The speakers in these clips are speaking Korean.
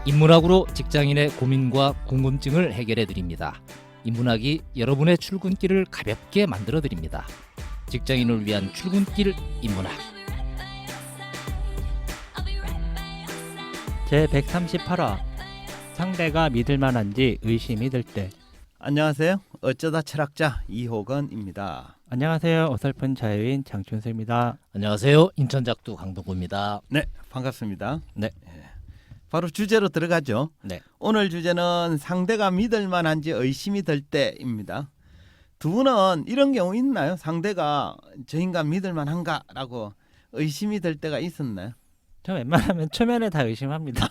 인문학으로 직장인의 고민과 궁금증을 해결해 드립니다. 인문학이 여러분의 출근길을 가볍게 만들어 드립니다. 직장인을 위한 출근길 인문학. 제 138화 상대가 믿을 만한지 의심이 들 때. 안녕하세요. 어쩌다 철학자 이호건입니다. 안녕하세요. 어설픈 자유인 장춘수입니다. 안녕하세요. 인천작두 강동구입니다. 네, 반갑습니다. 네. 바로 주제로 들어가죠. 네. 오늘 주제는 상대가 믿을 만한지 의심이 들 때입니다. 두 분은 이런 경우 있나요? 상대가 저 인간 믿을 만한가라고 의심이 들 때가 있었나요? 저 웬만하면 초면에 다 의심합니다.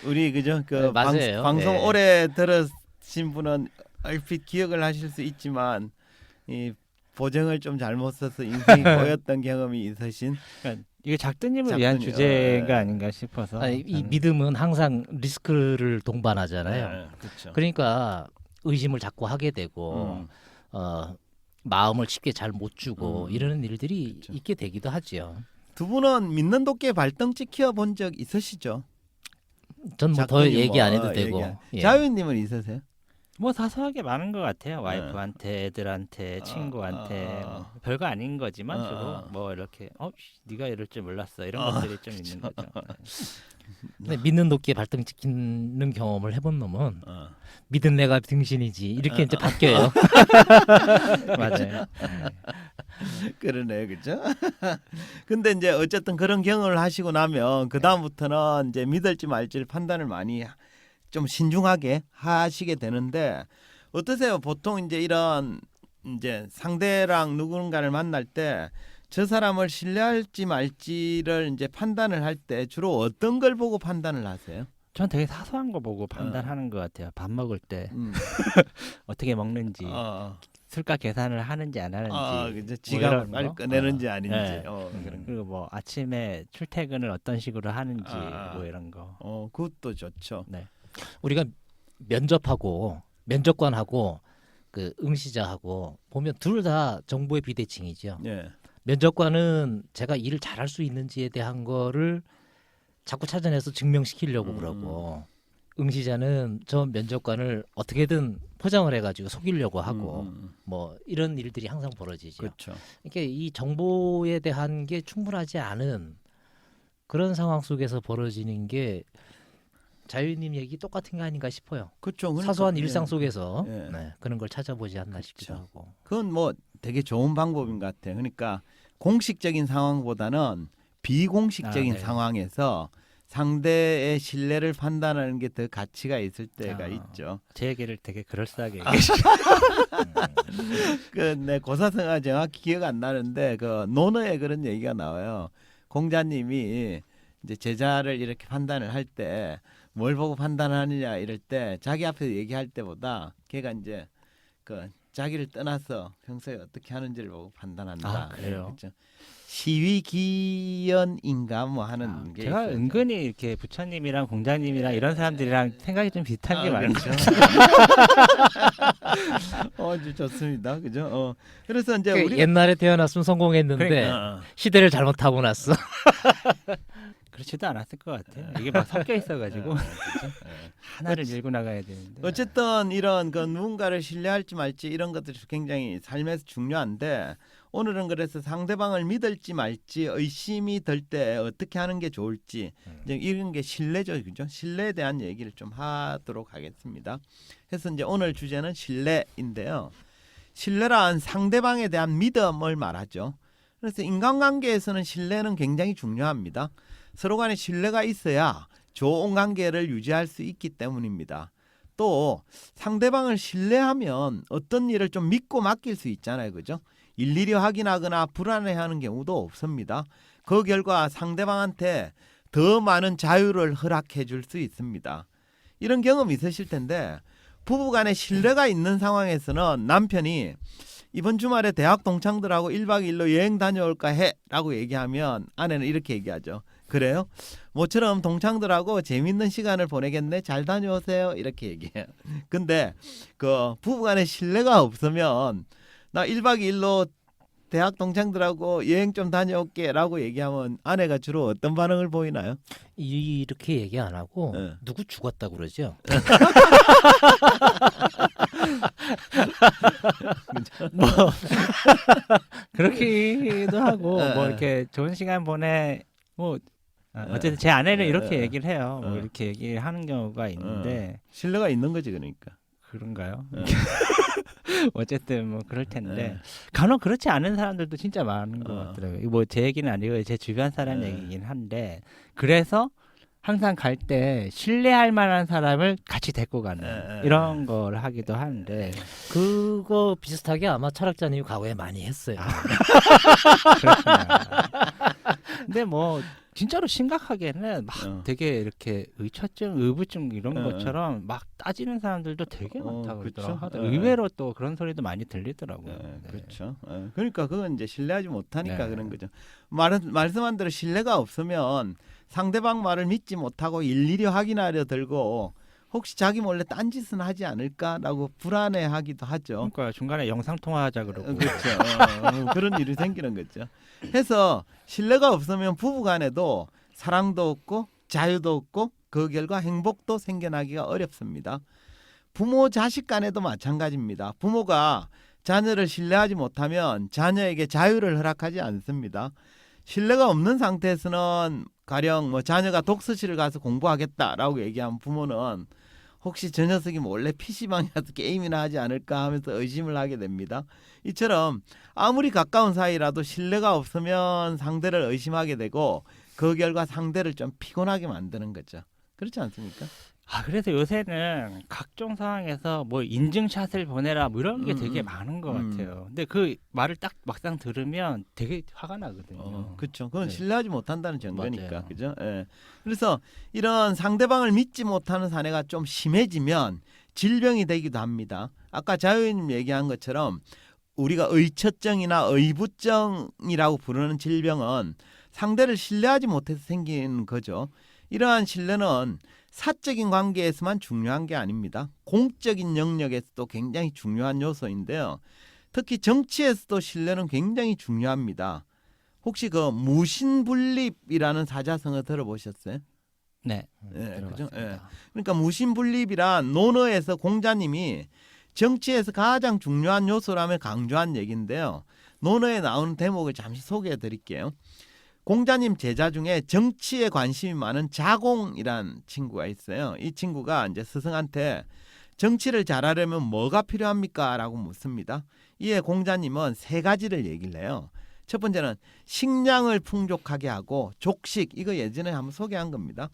우리 그죠? 그 네, 맞아요. 방송 네. 오래 들으신 분은 얼핏 기억을 하실 수 있지만 이 보정을 좀 잘못 써서 인생이 꼬였던 경험이 있으신. 그러니까 이게 작두님을 위한 작두님, 주제가 아닌가 싶어서. 이 믿음은 항상 리스크를 동반하잖아요. 그렇죠. 그러니까 의심을 자꾸 하게 되고 마음을 쉽게 잘 못 주고 이러는 일들이 그렇죠. 있게 되기도 하지요. 두 분은 믿는 도끼에 발등찍 키워본 적 있으시죠? 전 뭐 더 작가님 얘기 안 해도 뭐 되고. 얘기. 예. 자유님은 있으세요? 뭐 사소하게 많은 것 같아요. 와이프한테, 애들한테, 친구한테 뭐 별거 아닌 거지만 주로 뭐 이렇게 네가 이럴 줄 몰랐어 이런 것들이 좀 있는 거죠. 근데 믿는 도끼에 발등 찍히는 경험을 해본 놈은 믿은 내가 등신이지 이렇게 이제 바뀌어요. 맞아요. 그러네요, 그렇죠? 근데 이제 어쨌든 그런 경험을 하시고 나면 그 다음부터는 이제 믿을지 말지를 판단을 많이 좀 신중하게 하시게 되는데 어떠세요? 보통 이제 이런 이제 상대랑 누군가를 만날 때 저 사람을 신뢰할지 말지를 이제 판단을 할 때 주로 어떤 걸 보고 판단을 하세요? 전 되게 사소한 거 보고 판단하는 것 같아요. 밥 먹을 때 어떻게 먹는지, 술값 계산을 하는지 안 하는지, 이제 뭐 지갑을 이런 빨리 거? 꺼내는지 아닌지. 네. 그런 거. 그리고 뭐 아침에 출퇴근을 어떤 식으로 하는지 뭐 이런 거. 그것도 좋죠. 네. 우리가 면접관하고 그 응시자하고 보면 둘 다 정보의 비대칭이죠. 예. 면접관은 제가 일을 잘할 수 있는지에 대한 거를 자꾸 찾아내서 증명시키려고 그러고 응시자는 저 면접관을 어떻게든 포장을 해가지고 속이려고 하고 뭐 이런 일들이 항상 벌어지죠. 그렇죠. 그러니까 이 정보에 대한 게 충분하지 않은 그런 상황 속에서 벌어지는 게 자유님 얘기 똑같은 거 아닌가 싶어요. 그렇죠. 사소한 예. 일상 속에서 예. 네, 그런 걸 찾아보지 않나 싶기도 그쵸. 하고. 그건 뭐 되게 좋은 방법인 것 같아요. 그러니까 공식적인 상황보다는 비공식적인 네. 상황에서 상대의 신뢰를 판단하는 게 더 가치가 있을 때가 있죠. 제 얘기를 되게 그럴싸하게 내 고사성어 정확히 기억 안 나는데 그 논어에 그런 얘기가 나와요. 공자님이 이제 제자를 이렇게 판단을 할 때 뭘 보고 판단하느냐 이럴 때 자기 앞에서 얘기할 때보다 걔가 이제 그 자기를 떠나서 평소에 어떻게 하는지를 보고 판단한다. 그래요? 그렇죠. 시위기연인가 뭐 하는 게 제가 있어요. 은근히 이렇게 부처님이랑 공자님이랑 이런 사람들이랑 생각이 좀 비슷한 게 많은 그렇죠. 거죠. 좋습니다. 그죠? 그래서 이제 그 우리 옛날에 태어났으면 성공했는데 그러니까. 시대를 잘못 타고 났어. 그렇지도 않았을 것 같아요. 이게 막 섞여 있어가지고 하나를 밀고 나가야 되는데. 어쨌든 이런 그 누군가를 신뢰할지 말지 이런 것들이 굉장히 삶에서 중요한데 오늘은 그래서 상대방을 믿을지 말지 의심이 들 때 어떻게 하는 게 좋을지 이제 이런 게 신뢰죠, 그죠? 신뢰에 대한 얘기를 좀 하도록 하겠습니다. 그래서 이제 오늘 주제는 신뢰인데요. 신뢰란 상대방에 대한 믿음을 말하죠. 그래서 인간관계에서는 신뢰는 굉장히 중요합니다. 서로 간에 신뢰가 있어야 좋은 관계를 유지할 수 있기 때문입니다. 또 상대방을 신뢰하면 어떤 일을 좀 믿고 맡길 수 있잖아요, 그죠? 일일이 확인하거나 불안해하는 경우도 없습니다. 그 결과 상대방한테 더 많은 자유를 허락해 줄 수 있습니다. 이런 경험 있으실 텐데 부부간에 신뢰가 있는 상황에서는 남편이 이번 주말에 대학 동창들하고 1박 2일로 여행 다녀올까 해 라고 얘기하면 아내는 이렇게 얘기하죠. 그래요? 모처럼 동창들하고 재밌는 시간을 보내겠네. 잘 다녀오세요. 이렇게 얘기해요. 근데 그 부부간에 신뢰가 없으면 나 1박 2일로 대학 동창들하고 여행 좀 다녀올게라고 얘기하면 아내가 주로 어떤 반응을 보이나요? 이렇게 얘기 안 하고 네. 누구 죽었다고 그러죠. 뭐 그렇기도 하고 네. 뭐 이렇게 좋은 시간 보내 뭐 네. 어쨌든 제 아내는 이렇게 네. 얘기를 해요. 뭐 네. 이렇게 얘기를 하는 경우가 있는데 신뢰가 있는 거지 그러니까. 그런가요? 네. 어쨌든 뭐 그럴 텐데 네. 간혹 그렇지 않은 사람들도 진짜 많은 것 어. 같더라고요. 뭐 제 얘기는 아니고 제 주변 사람 네. 얘기긴 한데 그래서 항상 갈 때 신뢰할 만한 사람을 같이 데리고 가는 네. 이런 걸 하기도 하는데 그거 비슷하게 아마 철학자님이 과거에 많이 했어요. 그렇구나. 근데 뭐 진짜로 심각하게는 막 어. 되게 이렇게 의처증, 의부증 이런 어. 것처럼 막 따지는 사람들도 되게 어, 많다고 그쵸. 그러더라고요. 어. 의외로 또 그런 소리도 많이 들리더라고요. 네, 네. 그렇죠. 그러니까 그건 이제 신뢰하지 못하니까 네. 그런 거죠. 말씀한 대로 신뢰가 없으면 상대방 말을 믿지 못하고 일일이 확인하려 들고 혹시 자기 몰래 딴짓은 하지 않을까라고 불안해하기도 하죠. 그러니까 중간에 영상 통화하자 그러고. 그렇죠. 그런 일이 생기는 거죠. 해서 신뢰가 없으면 부부간에도 사랑도 없고 자유도 없고 그 결과 행복도 생겨나기가 어렵습니다. 부모 자식 간에도 마찬가지입니다. 부모가 자녀를 신뢰하지 못하면 자녀에게 자유를 허락하지 않습니다. 신뢰가 없는 상태에서는 가령 뭐 자녀가 독서실을 가서 공부하겠다라고 얘기하면 부모는 혹시 저 녀석이 몰래 PC방에 가서 게임이나 하지 않을까 하면서 의심을 하게 됩니다. 이처럼 아무리 가까운 사이라도 신뢰가 없으면 상대를 의심하게 되고 그 결과 상대를 좀 피곤하게 만드는 거죠. 그렇지 않습니까? 그래서 요새는 각종 상황에서 뭐 인증샷을 보내라 뭐 이런 게 되게 많은 것 같아요. 근데 그 말을 딱 막상 들으면 되게 화가 나거든요. 그렇죠. 그건 네. 신뢰하지 못한다는 증거니까, 맞아요. 그죠? 예. 그래서 이런 상대방을 믿지 못하는 사례가 좀 심해지면 질병이 되기도 합니다. 아까 자유님 얘기한 것처럼 우리가 의처증이나 의부증이라고 부르는 질병은 상대를 신뢰하지 못해서 생긴 거죠. 이러한 신뢰는 사적인 관계에서만 중요한 게 아닙니다. 공적인 영역에서도 굉장히 중요한 요소인데요. 특히 정치에서도 신뢰는 굉장히 중요합니다. 혹시 그 무신분립이라는 사자성어 들어보셨어요? 네. 네, 그죠? 들어봤습니다. 예. 그러니까 무신분립이란 논어에서 공자님이 정치에서 가장 중요한 요소라며 강조한 얘기인데요. 논어에 나오는 대목을 잠시 소개해 드릴게요. 공자님 제자 중에 정치에 관심이 많은 자공이란 친구가 있어요. 이 친구가 이제 스승한테 정치를 잘하려면 뭐가 필요합니까? 라고 묻습니다. 이에 공자님은 세 가지를 얘기를 해요. 첫 번째는 식량을 풍족하게 하고 족식, 이거 예전에 한번 소개한 겁니다.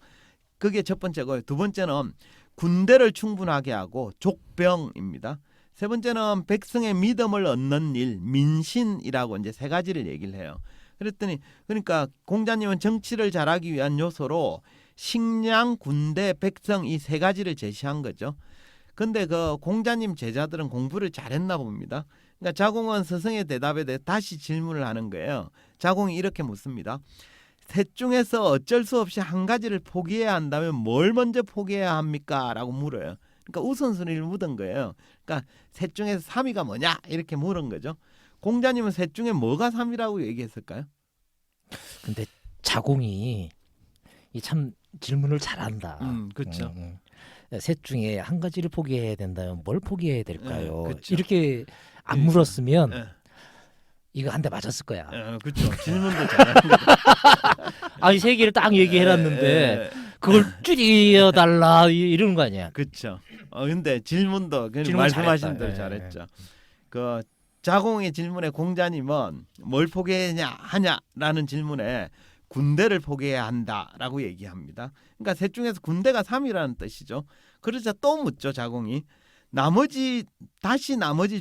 그게 첫 번째고요. 두 번째는 군대를 충분하게 하고 족병입니다. 세 번째는 백성의 믿음을 얻는 일, 민신이라고 이제 세 가지를 얘기를 해요. 그랬더니 그러니까 공자님은 정치를 잘하기 위한 요소로 식량, 군대, 백성 이 세 가지를 제시한 거죠. 근데 그 공자님 제자들은 공부를 잘했나 봅니다. 그러니까 자공은 스승의 대답에 대해 다시 질문을 하는 거예요. 자공이 이렇게 묻습니다. 셋 중에서 어쩔 수 없이 한 가지를 포기해야 한다면 뭘 먼저 포기해야 합니까? 라고 물어요. 그러니까 우선순위를 묻은 거예요. 그러니까 셋 중에서 3위가 뭐냐? 이렇게 물은 거죠. 공자님은 셋 중에 뭐가 3위라고 얘기했을까요? 근데 자공이 이 참 질문을 잘한다. 그렇죠. 셋 중에 한 가지를 포기해야 된다면 뭘 포기해야 될까요? 그쵸. 이렇게 안 그렇죠. 물었으면 예. 이거 한 대 맞았을 거야. 그렇죠. 질문도 잘하는 이 세 개를 딱 얘기해놨는데 그걸 줄여달라 이러는 거 아니야? 그렇죠. 근데 질문도 질문 말씀하신 잘했다. 대로 예, 잘했죠. 그 자공의 질문에 공자님은 뭘 포기해야 하냐라는 질문에 군대를 포기해야 한다라고 얘기합니다. 그러니까 셋 중에서 군대가 3위라는 뜻이죠. 그러자 또 묻죠, 자공이. 나머지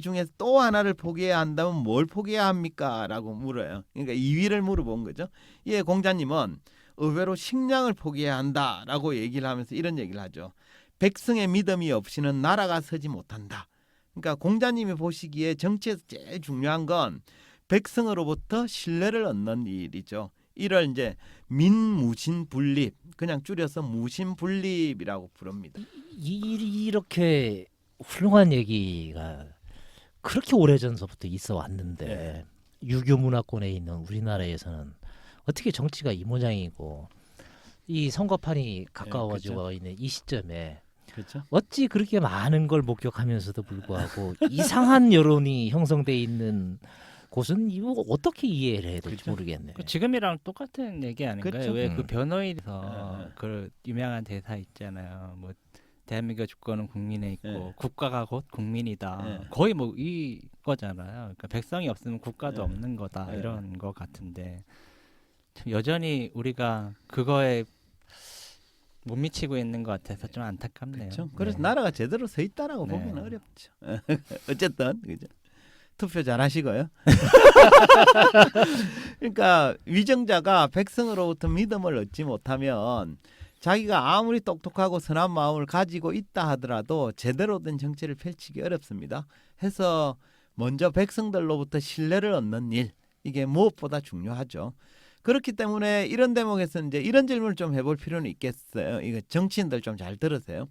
중에서 또 하나를 포기해야 한다면 뭘 포기해야 합니까? 라고 물어요. 그러니까 2위를 물어본 거죠. 이에 공자님은 의외로 식량을 포기해야 한다라고 얘기를 하면서 이런 얘기를 하죠. 백성의 믿음이 없이는 나라가 서지 못한다. 그러니까 공자님이 보시기에 정치에서 제일 중요한 건 백성으로부터 신뢰를 얻는 일이죠. 이를 이제 민무신분립, 그냥 줄여서 무신분립이라고 부릅니다. 이렇게 훌륭한 얘기가 그렇게 오래전서부터 있어 왔는데 유교 문화권에 있는 우리나라에서는 어떻게 정치가 이 모양이고 이 선거판이 가까워지고 있는 이 시점에 그렇죠. 어찌 그렇게 많은 걸 목격하면서도 불구하고 이상한 여론이 형성돼 있는 곳은 이거 어떻게 이해를 해야 될지 그렇죠. 모르겠네. 지금이랑 똑같은 얘기 아닌가요? 그렇죠. 왜 그 음. 변호인에서 그 유명한 대사 있잖아요. 뭐 대한민국 주권은 국민에 있고 네. 국가가 곧 국민이다. 네. 거의 뭐 이거잖아요. 그러니까 백성이 없으면 국가도 네. 없는 거다. 네. 이런 거 같은데 참 여전히 우리가 그거에 못 미치고 있는 것 같아서 좀 안타깝네요. 그렇죠. 그래서 네. 나라가 제대로 서 있다라고 네. 보기는 어렵죠. 어쨌든 그죠. 투표 잘 하시고요. 그러니까 위정자가 백성으로부터 믿음을 얻지 못하면 자기가 아무리 똑똑하고 선한 마음을 가지고 있다 하더라도 제대로 된 정치를 펼치기 어렵습니다. 해서 먼저 백성들로부터 신뢰를 얻는 일, 이게 무엇보다 중요하죠. 그렇기 때문에 이런 대목에서 이제 이런 질문을 좀 해볼 필요는 있겠어요. 이거 정치인들 좀 잘 들으세요.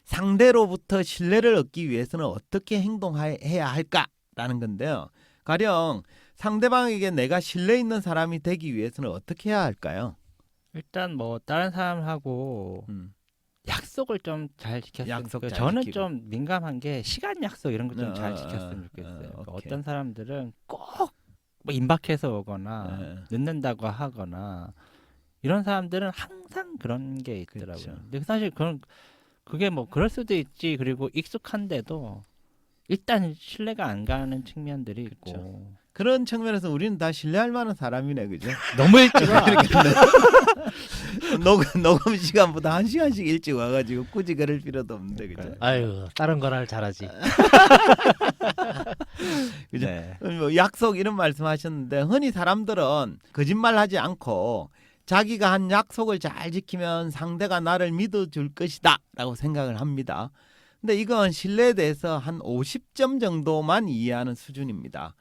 상대로부터 신뢰를 얻기 위해서는 어떻게 행동해야 할까라는 건데요. 가령 상대방에게 내가 신뢰 있는 사람이 되기 위해서는 어떻게 해야 할까요? 일단 뭐 다른 사람하고 약속을 좀 잘 지켰으면 약속 좋겠어요. 잘 저는 지키고. 좀 민감한 게 시간 약속 이런 거 좀 잘 어, 지켰으면 좋겠어요. 그러니까 오케이. 어떤 사람들은 꼭 뭐 임박해서 오거나 네. 늦는다고 하거나 이런 사람들은 항상 그런 게 있더라고요. 그렇죠. 근데 사실 그게 뭐 그럴 수도 있지. 그리고 익숙한데도 일단 신뢰가 안 가는 측면들이 있고 그렇죠. 그런 측면에서 우리는 다 신뢰할 만한 사람이네, 그죠? 너무 일찍 와. 녹음 시간보다 1시간씩 일찍 와가지고 굳이 그럴 필요도 없는데, 그죠? 아유, 다른 거나 잘하지. 그죠? 네. 뭐 약속 이런 말씀하셨는데 흔히 사람들은 거짓말하지 않고 자기가 한 약속을 잘 지키면 상대가 나를 믿어줄 것이다라고 생각을 합니다. 근데 이건 신뢰에 대해서 한 50점 정도만 이해하는 수준입니다.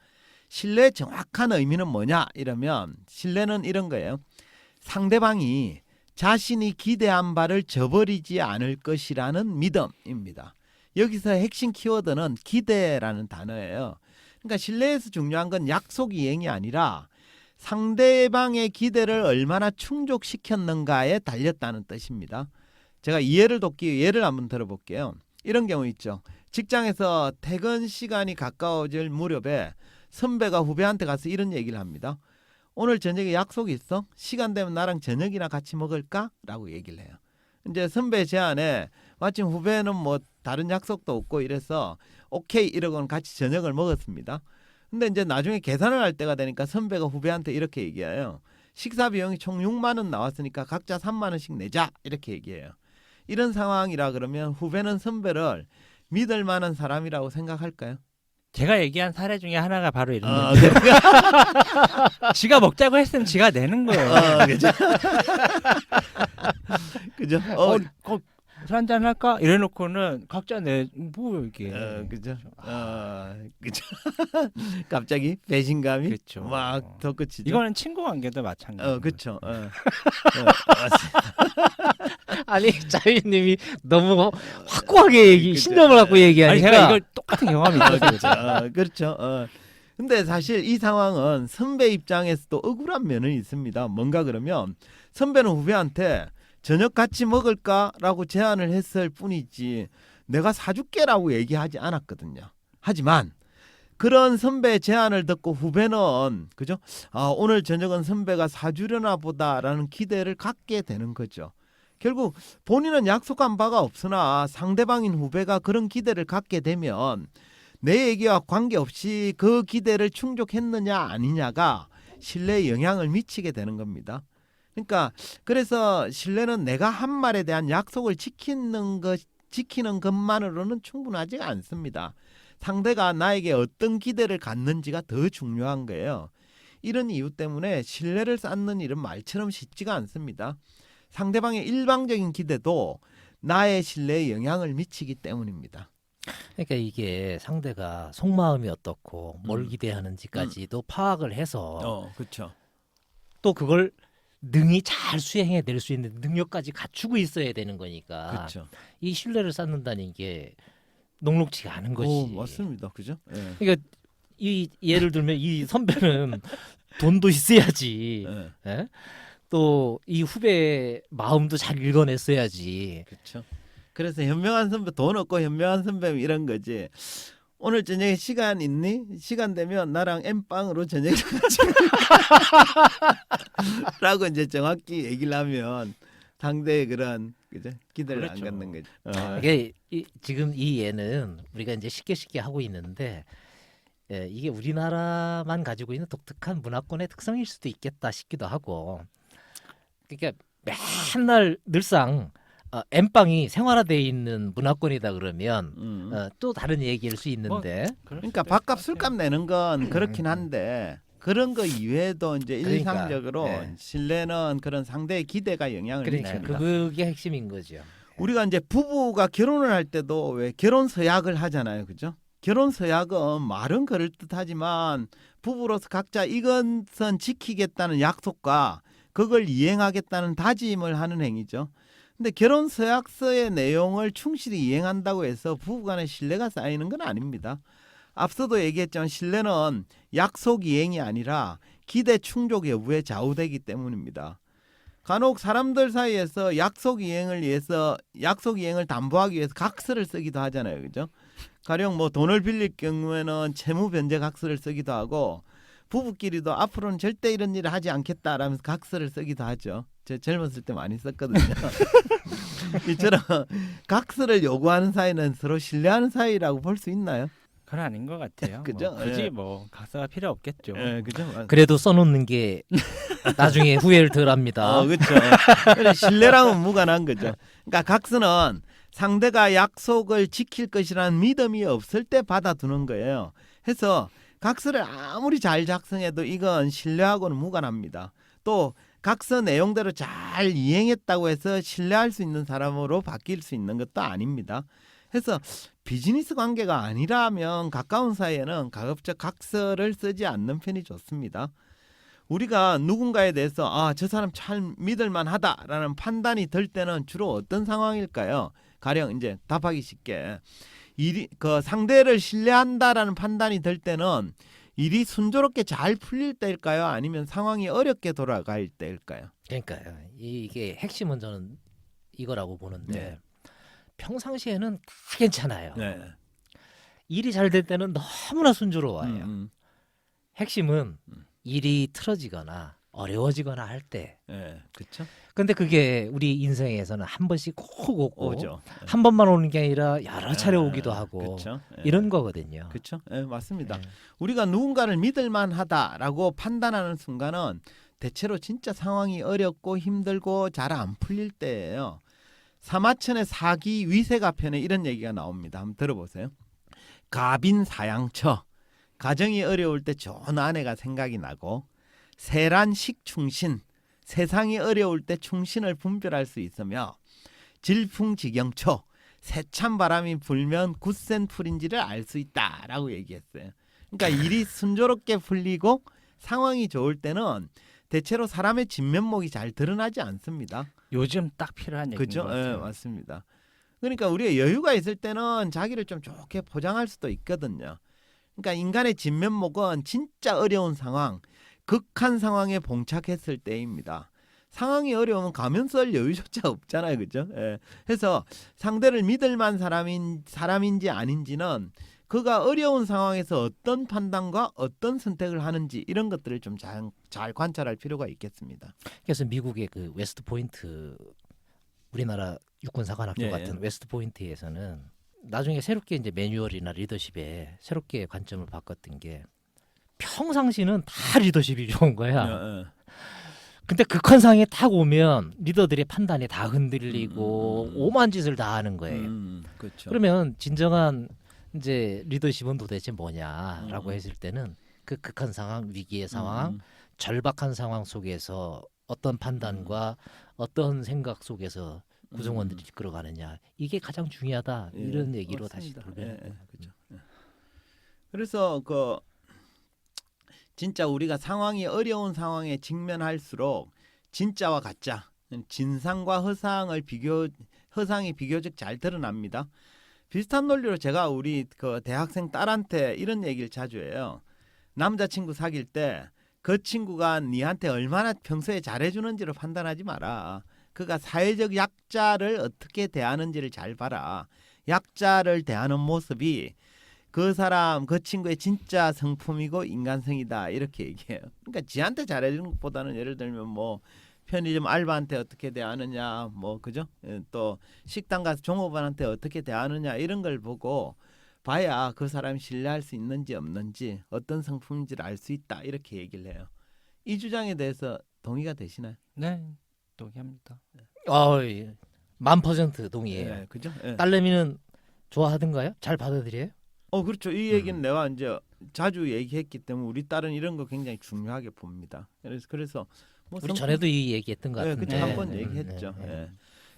신뢰의 정확한 의미는 뭐냐 이러면 신뢰는 이런 거예요. 상대방이 자신이 기대한 바를 저버리지 않을 것이라는 믿음입니다. 여기서 핵심 키워드는 기대라는 단어예요. 그러니까 신뢰에서 중요한 건 약속 이행이 아니라 상대방의 기대를 얼마나 충족시켰는가에 달렸다는 뜻입니다. 제가 이해를 돕기 위해 예를 한번 들어볼게요. 이런 경우 있죠. 직장에서 퇴근 시간이 가까워질 무렵에 선배가 후배한테 가서 이런 얘기를 합니다. 오늘 저녁에 약속이 있어? 시간 되면 나랑 저녁이나 같이 먹을까? 라고 얘기를 해요. 이제 선배 제안에 마침 후배는 뭐 다른 약속도 없고 이래서 오케이 이러고는 같이 저녁을 먹었습니다. 근데 이제 나중에 계산을 할 때가 되니까 선배가 후배한테 이렇게 얘기해요. 식사 비용이 총 6만 원 나왔으니까 각자 3만 원씩 내자 이렇게 얘기해요. 이런 상황이라 그러면 후배는 선배를 믿을 만한 사람이라고 생각할까요? 제가 얘기한 사례 중에 하나가 바로 이런 아, 거예요. 지가 먹자고 했으면 지가 내는 거예요. 그죠? 그죠? 술 한잔 할까? 이래놓고는 각자 뭐 이게. 그죠? 그죠? 갑자기 배신감이 그렇죠. 막 덧붙이죠. 이거는 친구 관계도 마찬가지. 그렇죠. 아니 자유님이 너무 확고하게 그죠. 신념을 갖고 아니 얘기하니까 제가 이걸 똑같은 경험이 있어요. 그렇죠. 근데 사실 이 상황은 선배 입장에서도 억울한 면은 있습니다. 뭔가 그러면 선배는 후배한테 저녁 같이 먹을까라고 제안을 했을 뿐이지 내가 사줄게라고 얘기하지 않았거든요. 하지만 그런 선배 제안을 듣고 후배는 그죠? 오늘 저녁은 선배가 사주려나 보다라는 기대를 갖게 되는 거죠. 결국 본인은 약속한 바가 없으나 상대방인 후배가 그런 기대를 갖게 되면 내 얘기와 관계없이 그 기대를 충족했느냐 아니냐가 신뢰에 영향을 미치게 되는 겁니다. 그러니까 그래서 신뢰는 내가 한 말에 대한 약속을 지키는 것만으로는 충분하지가 않습니다. 상대가 나에게 어떤 기대를 갖는지가 더 중요한 거예요. 이런 이유 때문에 신뢰를 쌓는 일은 말처럼 쉽지가 않습니다. 상대방의 일방적인 기대도 나의 신뢰에 영향을 미치기 때문입니다. 그러니까 이게 상대가 속마음이 어떻고 뭘 음. 기대하는지까지도 파악을 해서 그렇죠. 또 그걸 능히 잘 수행해 낼 수 있는 능력까지 갖추고 있어야 되는 거니까 그렇죠. 이 신뢰를 쌓는다는 게 녹록지가 않은 것이. 맞습니다. 그죠? 예. 그러니까 이 예를 들면 이 선배는 돈도 있어야지. 예. 예? 또 이 후배의 마음도 잘 읽어냈어야지. 그렇죠. 그래서 현명한 선배 돈 없고 현명한 선배 이런 거지. 오늘 저녁에 시간 있니? 시간 되면 나랑 엠빵으로 저녁에 같이 라고 이제 정확히 얘기를 하면 상대의 그런 그죠? 기대를 그렇죠. 안 갖는 거죠. 이게 지금 이 예는 우리가 이제 쉽게 하고 있는데 이게 우리나라만 가지고 있는 독특한 문화권의 특성일 수도 있겠다 싶기도 하고. 그러니까 맨날 늘상 엠빵이 생활화되어 있는 문화권이다 그러면 또 다른 얘기일 수 있는데 그러니까 밥값 술값 내는 건 그렇긴 한데 그런 거 이외에도 이제 그러니까, 일상적으로 네. 신뢰는 그런 상대의 기대가 영향을 그러니까 미칩니다. 그게 핵심인 거죠. 우리가 이제 부부가 결혼을 할 때도 왜 결혼 서약을 하잖아요, 그죠? 결혼 서약은 말은 그럴듯하지만 부부로서 각자 이것은 지키겠다는 약속과 그걸 이행하겠다는 다짐을 하는 행위죠. 근데 결혼 서약서의 내용을 충실히 이행한다고 해서 부부간의 신뢰가 쌓이는 건 아닙니다. 앞서도 얘기했지만 신뢰는 약속 이행이 아니라 기대 충족 여부에 좌우되기 때문입니다. 간혹 사람들 사이에서 약속 이행을 담보하기 위해서 각서를 쓰기도 하잖아요, 그죠? 가령 뭐 돈을 빌릴 경우에는 채무 변제 각서를 쓰기도 하고 부부끼리도 앞으로는 절대 이런 일을 하지 않겠다라면서 각서를 쓰기도 하죠. 제 젊었을 때 많이 썼거든요. 이처럼 각서를 요구하는 사이는 서로 신뢰하는 사이라고 볼 수 있나요? 그건 아닌 것 같아요. 그죠? 뭐 굳이 예. 뭐 각서가 필요 없겠죠. 그죠? 그래도 써놓는 게 나중에 후회를 덜합니다. 그렇죠. 신뢰랑은 무관한 거죠. 그러니까 각서는 상대가 약속을 지킬 것이라는 믿음이 없을 때 받아두는 거예요. 해서 각서를 아무리 잘 작성해도 이건 신뢰하고는 무관합니다. 또 각서 내용대로 잘 이행했다고 해서 신뢰할 수 있는 사람으로 바뀔 수 있는 것도 아닙니다. 해서 비즈니스 관계가 아니라면 가까운 사이에는 가급적 각서를 쓰지 않는 편이 좋습니다. 우리가 누군가에 대해서 저 사람 참 믿을만하다라는 판단이 들 때는 주로 어떤 상황일까요? 가령 이제 답하기 쉽게 그 상대를 신뢰한다라는 판단이 들 때는 일이 순조롭게 잘 풀릴 때일까요? 아니면 상황이 어렵게 돌아갈 때일까요? 그러니까요. 이게 핵심은 저는 이거라고 보는데 네. 평상시에는 다 괜찮아요. 네. 일이 잘 될 때는 너무나 순조로워요. 핵심은 일이 틀어지거나 어려워지거나 할 때. 네, 그렇죠. 근데 그게 우리 인생에서는 한 번씩 꼭 오고 오죠. 한 번만 오는 게 아니라 여러 차례 오기도 하고 그렇죠. 이런 거거든요. 그렇죠. 맞습니다. 네. 우리가 누군가를 믿을만하다라고 판단하는 순간은 대체로 진짜 상황이 어렵고 힘들고 잘 안 풀릴 때예요. 사마천의 사기 위세가 편에 이런 얘기가 나옵니다. 한번 들어보세요. 가빈사양처 가정이 어려울 때 좋은 아내가 생각이 나고 세란식충신 세상이 어려울 때 충신을 분별할 수 있으며 질풍지경초 세찬 바람이 불면 굳센 풀인지를 알 수 있다라고 얘기했어요. 그러니까 일이 순조롭게 풀리고 상황이 좋을 때는 대체로 사람의 진면목이 잘 드러나지 않습니다. 요즘 딱 필요한 얘기인 그죠? 것 같아요. 맞습니다. 그러니까 우리가 여유가 있을 때는 자기를 좀 좋게 포장할 수도 있거든요. 그러니까 인간의 진면목은 진짜 어려운 상황, 극한 상황에 봉착했을 때입니다. 상황이 어려우면 가면 쓸 여유조차 없잖아요, 그죠? 그래서 상대를 믿을 만한 사람인지 아닌지는 그가 어려운 상황에서 어떤 판단과 어떤 선택을 하는지 이런 것들을 좀 잘 관찰할 필요가 있겠습니다. 그래서 미국의 그 웨스트 포인트 우리나라 육군사관학교 예, 같은 웨스트 포인트에서는 나중에 새롭게 이제 매뉴얼이나 리더십에 새롭게 관점을 바꿨던 게 평상시는 다 리더십이 좋은 거야. 근데 극한 상황에 딱 오면 리더들의 판단이 다 흔들리고 오만 짓을 다 하는 거예요. 그렇죠. 그러면 진정한 이제 리더십은 도대체 뭐냐라고 했을 때는 그 극한 상황, 위기의 상황, 절박한 상황 속에서 어떤 판단과 어떤 생각 속에서 구성원들이 이끌어가느냐 이게 가장 중요하다 이런 얘기로 다시 돌변. 그렇죠. 그래서 진짜 우리가 상황이 어려운 상황에 직면할수록 진짜와 가짜, 진상과 허상이 비교적 잘 드러납니다. 비슷한 논리로 제가 우리 그 대학생 딸한테 이런 얘기를 자주 해요. 남자친구 사귈 때 그 친구가 니한테 얼마나 평소에 잘해주는지를 판단하지 마라. 그가 사회적 약자를 어떻게 대하는지를 잘 봐라. 약자를 대하는 모습이 그 사람, 그 친구의 진짜 성품이고 인간성이다. 이렇게 얘기해요. 그러니까 지한테 잘해주는 것보다는 예를 들면 뭐 편의점 알바한테 어떻게 대하느냐, 뭐 그죠? 또 식당 가서 종업원한테 어떻게 대하느냐 이런 걸 보고 봐야 그 사람이 신뢰할 수 있는지 없는지 어떤 성품인지를 알 수 있다. 이렇게 얘기를 해요. 이 주장에 대해서 동의가 되시나요? 네, 동의합니다. 1000% 동의해요. 네, 그죠? 예. 딸내미는 좋아하던가요? 잘 받아들여요? 그렇죠. 이 얘기는 내가 이제 자주 얘기했기 때문에 우리 딸은 이런 거 굉장히 중요하게 봅니다. 그래서 뭐 우리 전에도 이 얘기했던 것 네, 같은데. 그렇죠. 한번 얘기했죠. 예.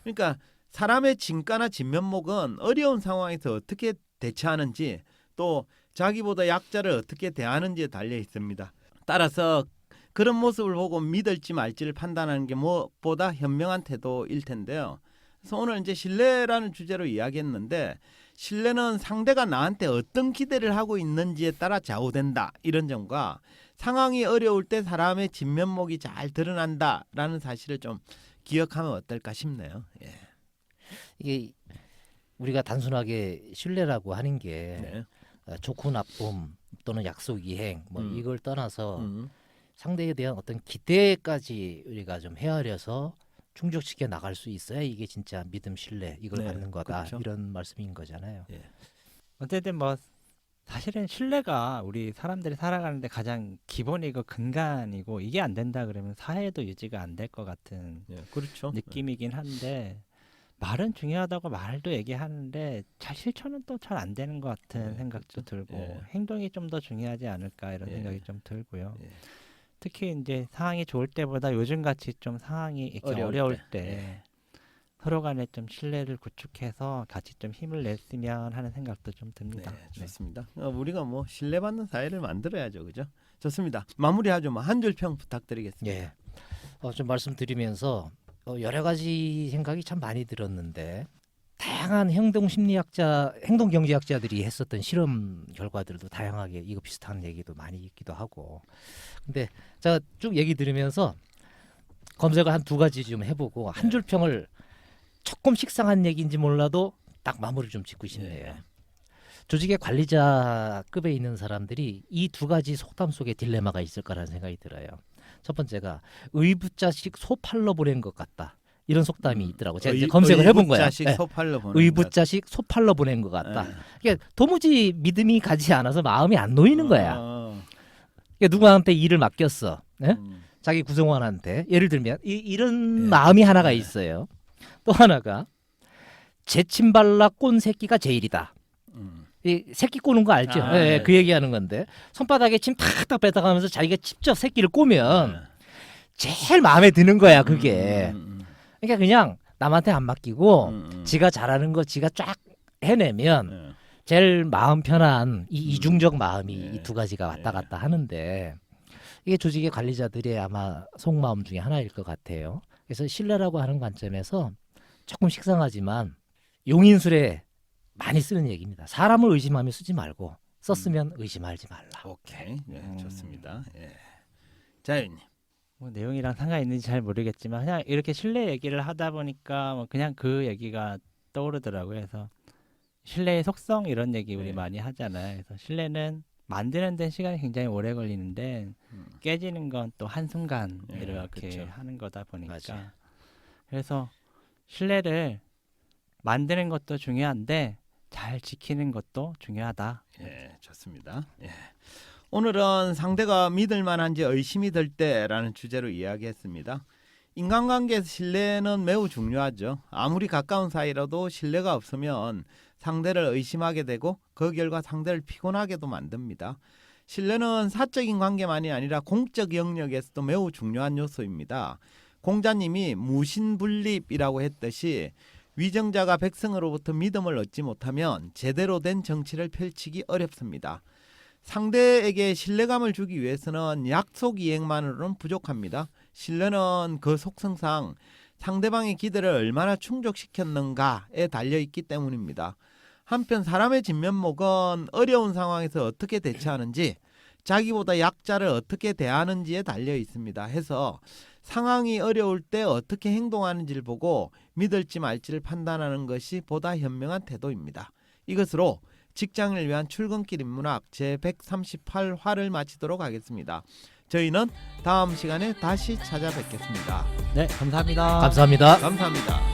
그러니까 사람의 진가나 진면목은 어려운 상황에서 어떻게 대처하는지 또 자기보다 약자를 어떻게 대하는지에 달려 있습니다. 따라서 그런 모습을 보고 믿을지 말지를 판단하는 게 무엇보다 현명한 태도일 텐데요. 그래서 오늘 이제 신뢰라는 주제로 이야기했는데 신뢰는 상대가 나한테 어떤 기대를 하고 있는지에 따라 좌우된다. 이런 점과 상황이 어려울 때 사람의 진면목이 잘 드러난다라는 사실을 좀 기억하면 어떨까 싶네요. 예. 이게 우리가 단순하게 신뢰라고 하는 게 네. 좋고 나쁨 또는 약속 이행 뭐 이걸 떠나서 상대에 대한 어떤 기대까지 우리가 좀 헤아려서 충족시켜 나갈 수 있어야 이게 진짜 믿음, 신뢰 이걸 네, 갖는 거다. 그렇죠. 이런 말씀인 거잖아요. 예. 어쨌든 뭐 사실은 신뢰가 우리 사람들이 살아가는데 가장 기본이고 근간이고 이게 안 된다 그러면 사회도 유지가 안 될 것 같은 예, 그렇죠. 느낌이긴 한데 말은 중요하다고 말도 얘기하는데 잘 실천은 또 잘 안 되는 것 같은 네, 생각도 그렇죠. 들고 예. 행동이 좀 더 중요하지 않을까 이런 예. 생각이 좀 들고요. 예. 특히 이제 상황이 좋을 때보다 요즘 같이 좀 상황이 이렇게 어려울 때 예. 서로 간에 좀 신뢰를 구축해서 같이 좀 힘을 냈으면 하는 생각도 좀 듭니다. 네, 좋습니다. 우리가 뭐 신뢰받는 사회를 만들어야죠, 그죠? 좋습니다. 마무리하죠. 뭐 한 줄 평 부탁드리겠습니다. 예. 좀 말씀드리면서 여러 가지 생각이 참 많이 들었는데 다양한 행동 심리학자, 행동 경제학자들이 했었던 실험 결과들도 다양하게 이거 비슷한 얘기도 많이 있기도 하고. 근데 제가 쭉 얘기 들으면서 검색을 한 2가지 좀 해보고 한 줄 평을 조금 식상한 얘기인지 몰라도 딱 마무리를 좀 짓고 싶네요. 예. 조직의 관리자급에 있는 사람들이 이 2가지 속담 속에 딜레마가 있을 거라는 생각이 들어요. 첫 번째가 의붓자식 소팔로 보낸 것 같다. 이런 속담이 있더라고. 제가 이제 검색을 해본 거야. 자식 예. 소팔로 보는 의붓자식 소팔로 보낸 것 것. 같다. 예. 그러니까 도무지 믿음이 가지 않아서 마음이 안 놓이는 거야. 어, 그러니까 누구한테 일을 맡겼어. 예? 음. 자기 구성원한테. 예를 들면 이런 예. 마음이 하나가 예. 있어요. 또 하나가 제침발라 꼰 새끼가 제일이다. 이 새끼 꼬는 거 알죠? 아, 예, 네. 그 얘기하는 건데 손바닥에 침 탁탁 뱉어가면서 자기가 직접 새끼를 꼬면 제일 마음에 드는 거야 그게. 그러니까 그냥 남한테 안 맡기고 지가 잘하는 거 지가 쫙 해내면 제일 마음 편한 이 이중적 마음이 예. 이 2가지가 왔다 예. 갔다 하는데 이게 조직의 관리자들의 아마 속마음 중에 하나일 것 같아요. 그래서 신뢰라고 하는 관점에서 조금 식상하지만 용인술에 많이 쓰는 얘기입니다. 사람을 의심하며 쓰지 말고 썼으면 의심하지 말라. 오케이. 예, 좋습니다. 예. 자윤님. 뭐 내용이랑 상관 있는지 잘 모르겠지만 그냥 이렇게 신뢰 얘기를 하다 보니까 뭐 그냥 그 얘기가 떠오르더라고요. 그래서 신뢰의 속성 이런 얘기 우리 네. 많이 하잖아요. 그래서 신뢰는 만드는 데는 시간이 굉장히 오래 걸리는데 깨지는 건 또 한순간 네, 이렇게 그쵸. 하는 거다 보니까 맞아요. 그래서 신뢰를 만드는 것도 중요한데 잘 지키는 것도 중요하다. 예, 좋습니다. 예. 오늘은 상대가 믿을 만한지 의심이 들 때라는 주제로 이야기했습니다. 인간관계에서 신뢰는 매우 중요하죠. 아무리 가까운 사이라도 신뢰가 없으면 상대를 의심하게 되고 그 결과 상대를 피곤하게도 만듭니다. 신뢰는 사적인 관계만이 아니라 공적 영역에서도 매우 중요한 요소입니다. 공자님이 무신분립이라고 했듯이 위정자가 백성으로부터 믿음을 얻지 못하면 제대로 된 정치를 펼치기 어렵습니다. 상대에게 신뢰감을 주기 위해서는 약속 이행만으로는 부족합니다. 신뢰는 그 속성상 상대방의 기대를 얼마나 충족시켰는가에 달려있기 때문입니다. 한편 사람의 진면목은 어려운 상황에서 어떻게 대처하는지 자기보다 약자를 어떻게 대하는지에 달려 있습니다. 해서 상황이 어려울 때 어떻게 행동하는지를 보고 믿을지 말지를 판단하는 것이 보다 현명한 태도입니다. 이것으로 직장을 위한 출근길 인문학 제138화를 마치도록 하겠습니다. 저희는 다음 시간에 다시 찾아뵙겠습니다. 네, 감사합니다. 감사합니다. 감사합니다.